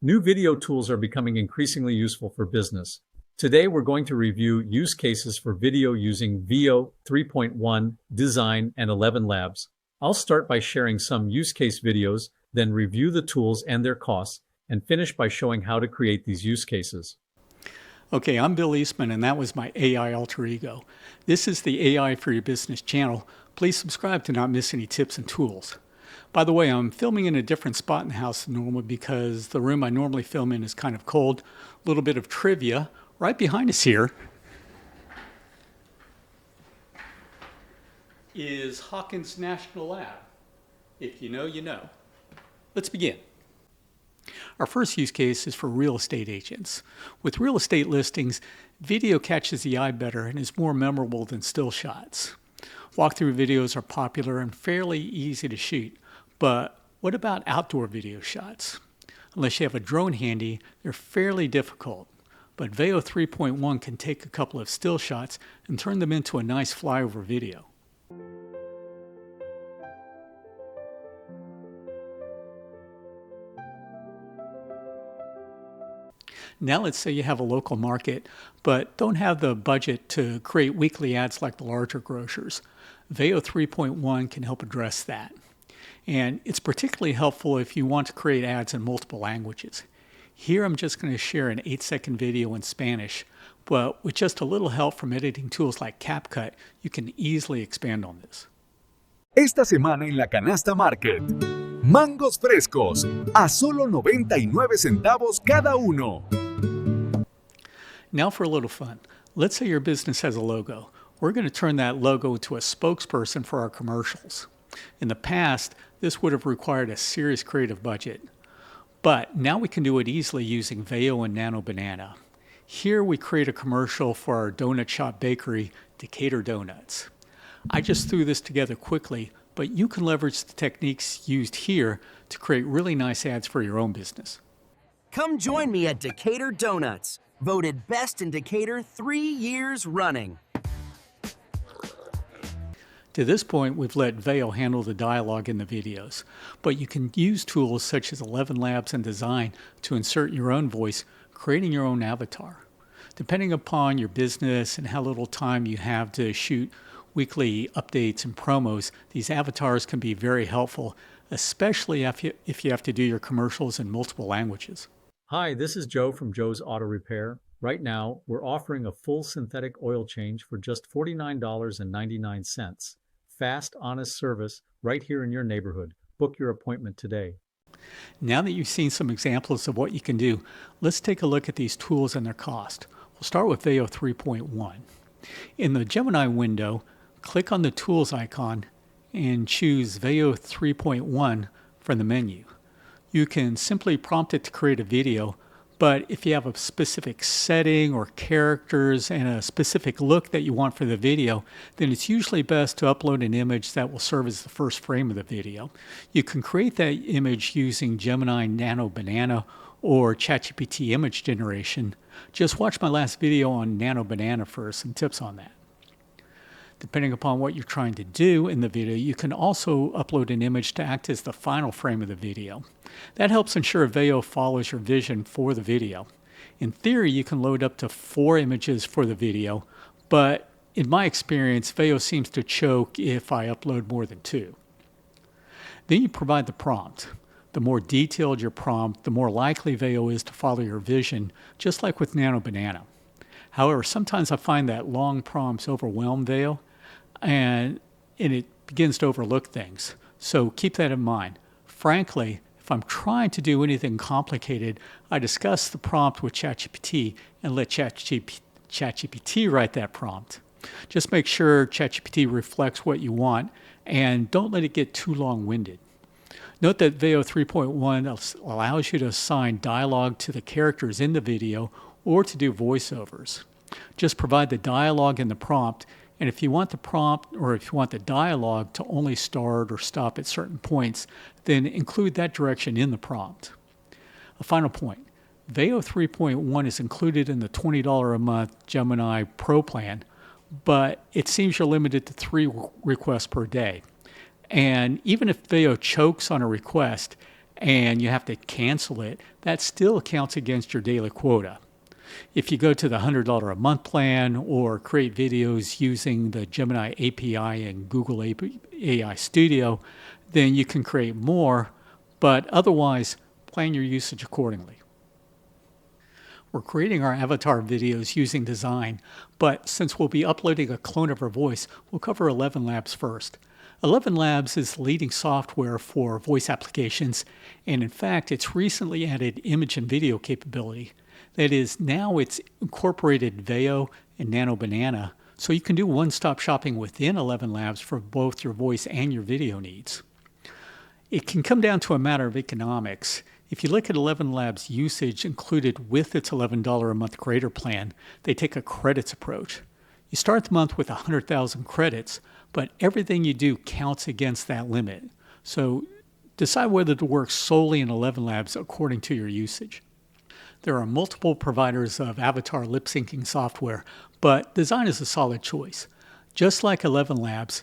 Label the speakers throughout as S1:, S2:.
S1: New video tools are becoming increasingly useful for business. Today, we're going to review use cases for video using VO 3.1, Dzine, and ElevenLabs. I'll start by sharing some use case videos, then review the tools and their costs, and finish by showing how to create these use cases.
S2: Okay, I'm Bill Eastman, and that was my AI alter ego. This is the AI for Your Business channel. Please subscribe to not miss any tips and tools. By the way, I'm filming in a different spot in the house than normal because the room I normally film in is kind of cold. A little bit of trivia. Right behind us here is Hawkins National Lab. If you know, you know. Let's begin. Our first use case is for real estate agents. With real estate listings, video catches the eye better and is more memorable than still shots. Walkthrough videos are popular and fairly easy to shoot, but what about outdoor video shots? Unless you have a drone handy, they're fairly difficult. But VEO 3.1 can take a couple of still shots and turn them into a nice flyover video. Now let's say you have a local market, but don't have the budget to create weekly ads like the larger grocers. VEO 3.1 can help address that. And it's particularly helpful if you want to create ads in multiple languages. Here I'm just going to share an 8-second video in Spanish, but with just a little help from editing tools like CapCut, you can easily expand on this.
S3: Esta semana en la Canasta Market. Mangos frescos a solo 99 centavos cada uno.
S2: Now for a little fun. Let's say your business has a logo. We're going to turn that logo into a spokesperson for our commercials. In the past, this would have required a serious creative budget. But now we can do it easily using VEO and Nano Banana. Here we create a commercial for our donut shop bakery, Decatur Donuts. I just threw this together quickly, but you can leverage the techniques used here to create really nice ads for your own business.
S4: Come join me at Decatur Donuts, voted best in Decatur 3 years running.
S2: To this point, we've let VEO handle the dialogue in the videos, but you can use tools such as ElevenLabs and Dzine to insert your own voice, creating your own avatar. Depending upon your business and how little time you have to shoot weekly updates and promos, these avatars can be very helpful, especially if you have to do your commercials in multiple languages.
S1: Hi, this is Joe from Joe's Auto Repair. Right now, we're offering a full synthetic oil change for just $49.99. Fast, honest service right here in your neighborhood. Book your appointment today.
S2: Now that you've seen some examples of what you can do, let's take a look at these tools and their cost. We'll start with VEO 3.1. In the Gemini window, click on the Tools icon and choose VEO 3.1 from the menu. You can simply prompt it to create a video, but if you have a specific setting or characters and a specific look that you want for the video, then it's usually best to upload an image that will serve as the first frame of the video. You can create that image using Gemini Nano Banana or ChatGPT image generation. Just watch my last video on Nano Banana for some tips on that. Depending upon what you're trying to do in the video, you can also upload an image to act as the final frame of the video. That helps ensure VEO follows your vision for the video. In theory, you can load up to 4 images for the video, but in my experience, VEO seems to choke if I upload more than 2. Then you provide the prompt. The more detailed your prompt, the more likely VEO is to follow your vision, just like with Nano Banana. However, sometimes I find that long prompts overwhelm VEO, and it begins to overlook things. So keep that in mind. Frankly, if I'm trying to do anything complicated, I discuss the prompt with ChatGPT and let ChatGPT write that prompt. Just make sure ChatGPT reflects what you want and don't let it get too long-winded. Note that VEO 3.1 allows you to assign dialogue to the characters in the video or to do voiceovers. Just provide the dialogue in the prompt, and if you want the prompt or if you want the dialogue to only start or stop at certain points, then include that direction in the prompt. A final point, VEO 3.1 is included in the $20 a month Gemini Pro plan, but it seems you're limited to 3 requests per day. And even if VEO chokes on a request, and you have to cancel it, that still counts against your daily quota. If you go to the $100 a month plan or create videos using the Gemini API and Google AI Studio, then you can create more, but otherwise plan your usage accordingly. We're creating our avatar videos using Dzine, but since we'll be uploading a clone of our voice, we'll cover ElevenLabs first. ElevenLabs is the leading software for voice applications, and in fact, it's recently added image and video capability. That is, now it's incorporated Veo and Nano Banana, so you can do one-stop shopping within ElevenLabs for both your voice and your video needs. It can come down to a matter of economics. If you look at ElevenLabs usage included with its $11 a month creator plan, they take a credits approach. You start the month with 100,000 credits, but everything you do counts against that limit. So decide whether to work solely in ElevenLabs according to your usage. There are multiple providers of avatar lip syncing software, but Dzine is a solid choice. Just like ElevenLabs,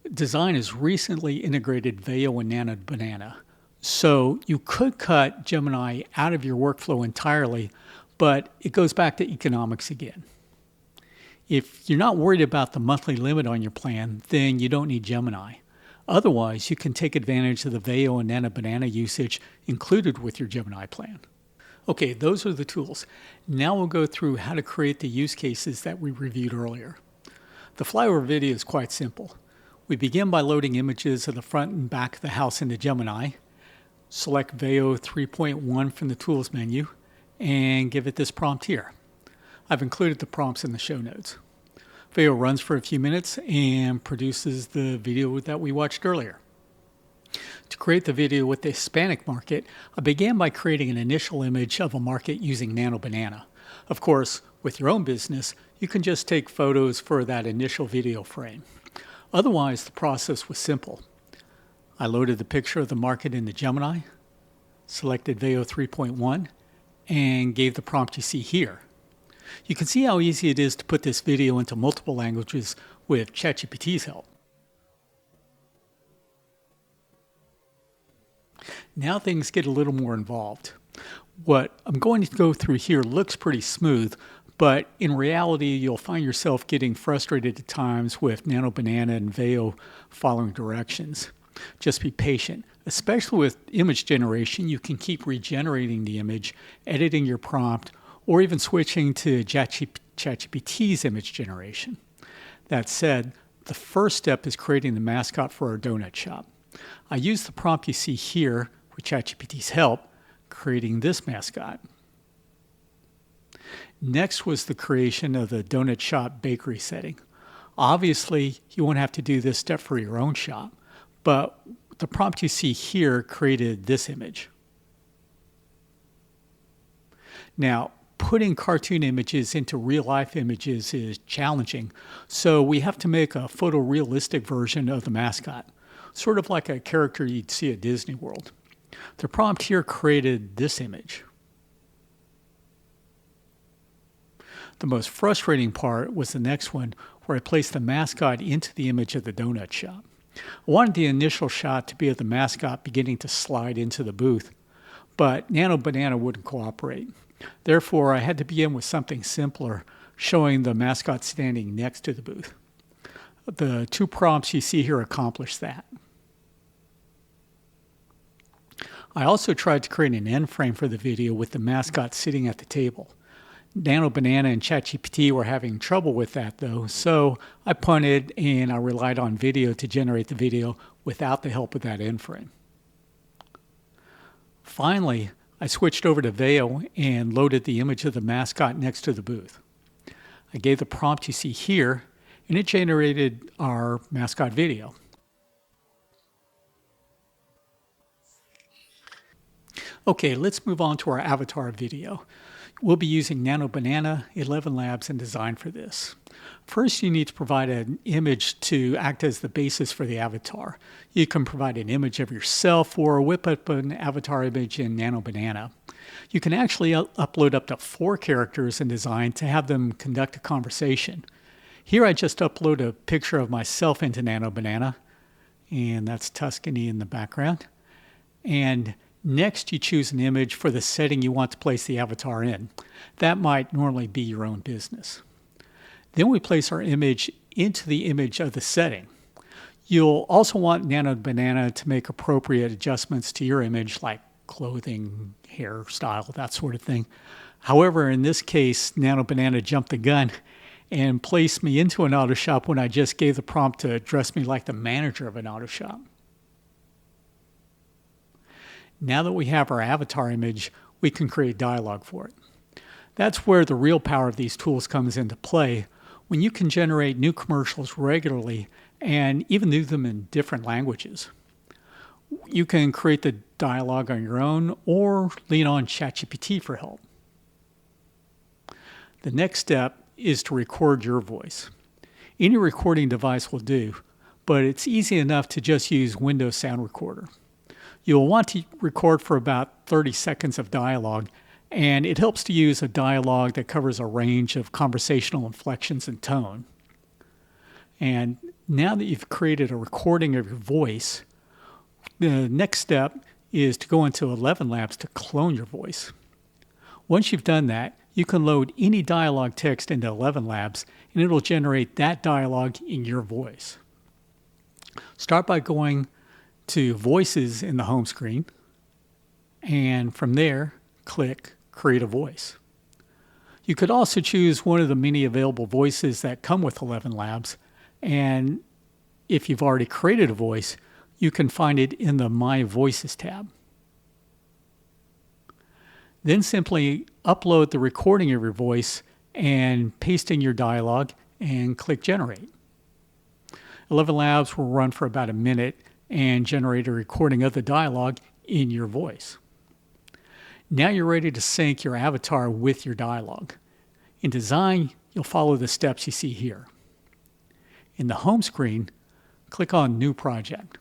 S2: Dzine has recently integrated Veo and Nano Banana. So you could cut Gemini out of your workflow entirely, but it goes back to economics again. If you're not worried about the monthly limit on your plan, then you don't need Gemini. Otherwise, you can take advantage of the Veo and Nano Banana usage included with your Gemini plan. Okay, those are the tools. Now we'll go through how to create the use cases that we reviewed earlier. The Flyover video is quite simple. We begin by loading images of the front and back of the house into Gemini. Select Veo 3.1 from the Tools menu and give it this prompt here. I've included the prompts in the show notes. Veo runs for a few minutes and produces the video that we watched earlier. To create the video with the Hispanic market, I began by creating an initial image of a market using Nano Banana. Of course, with your own business, you can just take photos for that initial video frame. Otherwise, the process was simple. I loaded the picture of the market into Gemini, selected Veo 3.1, and gave the prompt you see here. You can see how easy it is to put this video into multiple languages with ChatGPT's help. Now things get a little more involved. What I'm going to go through here looks pretty smooth, but in reality, you'll find yourself getting frustrated at times with Nano Banana and Veo following directions. Just be patient. Especially with image generation, you can keep regenerating the image, editing your prompt, or even switching to ChatGPT's image generation. That said, the first step is creating the mascot for our donut shop. I use the prompt you see here with ChatGPT's help, creating this mascot. Next was the creation of the donut shop bakery setting. Obviously, you won't have to do this step for your own shop, but the prompt you see here created this image. Now, putting cartoon images into real-life images is challenging, so we have to make a photorealistic version of the mascot, sort of like a character you'd see at Disney World. The prompt here created this image. The most frustrating part was the next one, where I placed the mascot into the image of the donut shop. I wanted the initial shot to be of the mascot beginning to slide into the booth, but Nano Banana wouldn't cooperate. Therefore, I had to begin with something simpler, showing the mascot standing next to the booth. The two prompts you see here accomplish that. I also tried to create an end frame for the video with the mascot sitting at the table. Nano Banana and ChatGPT were having trouble with that though, so I punted and I relied on video to generate the video without the help of that end frame. Finally, I switched over to Veo and loaded the image of the mascot next to the booth. I gave the prompt you see here, and it generated our mascot video. Okay, let's move on to our avatar video. We'll be using Nano Banana, ElevenLabs, and Dzine for this. First, you need to provide an image to act as the basis for the avatar. You can provide an image of yourself or whip up an avatar image in Nano Banana. You can actually upload up to 4 characters in Dzine to have them conduct a conversation. Here I just upload a picture of myself into Nano Banana, and that's Tuscany in the background. And Next, you choose an image for the setting you want to place the avatar in. That might normally be your own business. Then we place our image into the image of the setting. You'll also want Nano Banana to make appropriate adjustments to your image, like clothing, hairstyle, that sort of thing. However, in this case, Nano Banana jumped the gun and placed me into an auto shop when I just gave the prompt to dress me like the manager of an auto shop. Now that we have our avatar image, we can create dialogue for it. That's where the real power of these tools comes into play, when you can generate new commercials regularly and even do them in different languages. You can create the dialogue on your own or lean on ChatGPT for help. The next step is to record your voice. Any recording device will do, but it's easy enough to just use Windows Sound Recorder. You'll want to record for about 30 seconds of dialogue, and it helps to use a dialogue that covers a range of conversational inflections and tone. And now that you've created a recording of your voice, the next step is to go into ElevenLabs to clone your voice. Once you've done that, you can load any dialogue text into ElevenLabs, and it'll generate that dialogue in your voice. Start by going to Voices in the home screen, and from there, click Create a Voice. You could also choose one of the many available voices that come with ElevenLabs, and if you've already created a voice, you can find it in the My Voices tab. Then simply upload the recording of your voice and paste in your dialogue and click Generate. ElevenLabs will run for about a minute and generate a recording of the dialogue in your voice. Now you're ready to sync your avatar with your dialogue. In Design, you'll follow the steps you see here. In the home screen, click on New Project.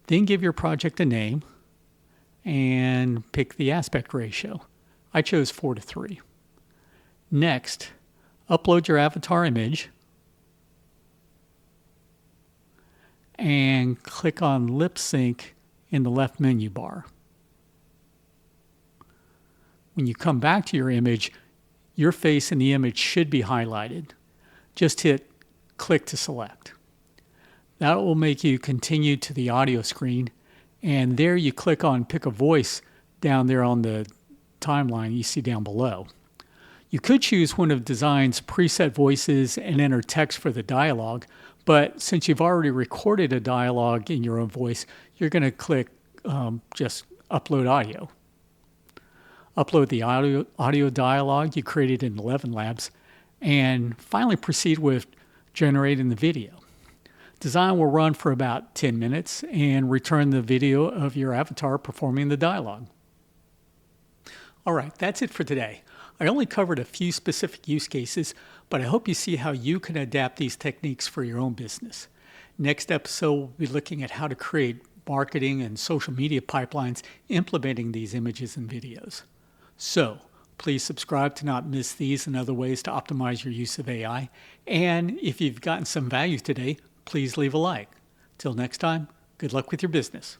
S2: Then give your project a name and pick the aspect ratio. I chose 4:3. Next, upload your avatar image and click on Lip Sync in the left menu bar. When you come back to your image, your face in the image should be highlighted. Just hit click to select. That will make you continue to the audio screen, and there you click on Pick a Voice down there on the timeline you see down below. You could choose one of Design's preset voices and enter text for the dialogue, but since you've already recorded a dialogue in your own voice, you're going to click just Upload Audio. Upload the audio dialogue you created in ElevenLabs, and finally proceed with generating the video. Design will run for about 10 minutes and return the video of your avatar performing the dialogue. All right, that's it for today. I only covered a few specific use cases, but I hope you see how you can adapt these techniques for your own business. Next episode, we'll be looking at how to create marketing and social media pipelines implementing these images and videos. So, please subscribe to not miss these and other ways to optimize your use of AI. And if you've gotten some value today, please leave a like. Till next time, good luck with your business.